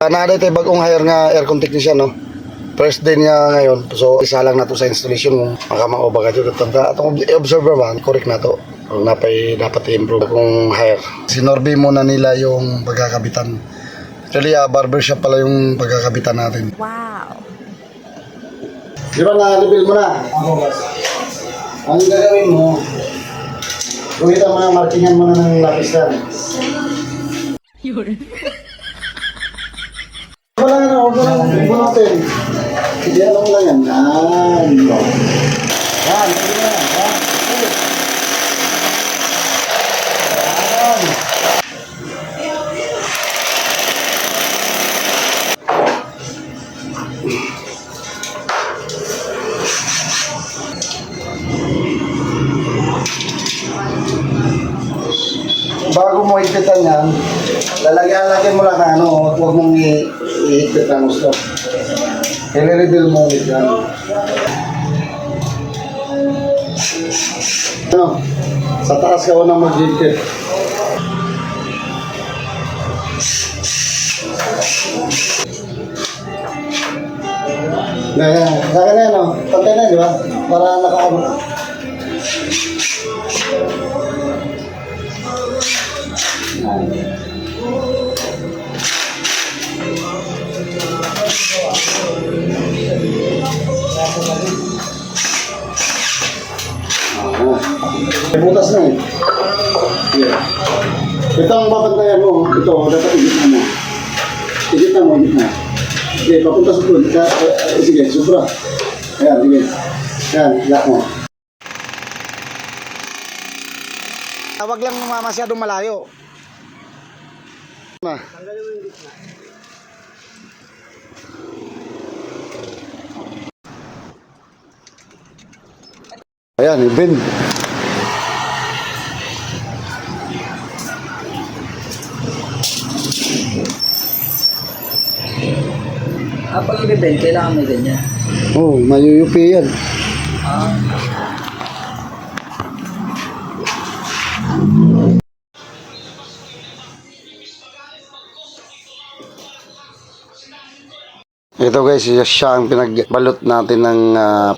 Naday tayo bagong hire nga aircon technician, no? First day niya ngayon. So, isa lang na to sa installation kung makamang o baka dito. Atong observer man, correct na to. Kung dapat i-improve kung hire. Sinorbe muna nila yung pagkakabitan. Actually, barbershop pala yung pagkakabitan natin. Wow! Di ba na-reveal mo na? Ako, boss. Ang gagawin mo, gawin mo na, markingan mo na ng lapisan. Yun. Wala na, huwag mo natin. Hindi alam lang yan. Yan. Yan, sige na. Yan. Bago mo higpitan yan, lalagyan mo lang na ano, huwag mong ihigpit ng gusto. I-reveal mo ulit yan. Ano, sa taas ka unang mag-higpit. Saka na yan, no? Pantay na, di ba? Para nakaano. May butas na eh. Yeah. Ito ang babantayan mo. Ito, dapat igit mo. Igit mo. Okay, papunta sa tulad. Sige, sobra. Ayan, sige. Ayan, ilak mo. Huwag lang masyadong malayo. Tanggalin mo yung gitna. Ayan, i-bend. Pag i-bend, kailangan may ganyan. Oo, mayuyupi yan. Ito guys, siya ang pinagbalot natin ng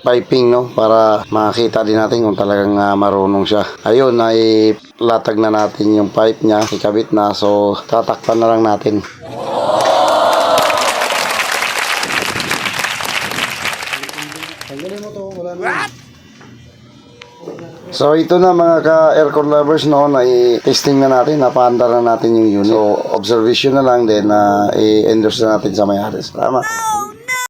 piping, no, para makita din natin kung talagang marunong siya. Ayun, ay latag na natin yung pipe niya, ikabit na, so tatakpan na lang natin. So ito na mga ka-aircon lovers, no, na i-testing na natin, napaandar na natin yung unit. So observation na lang din na i-endorse na natin sa may-ari. Salamat.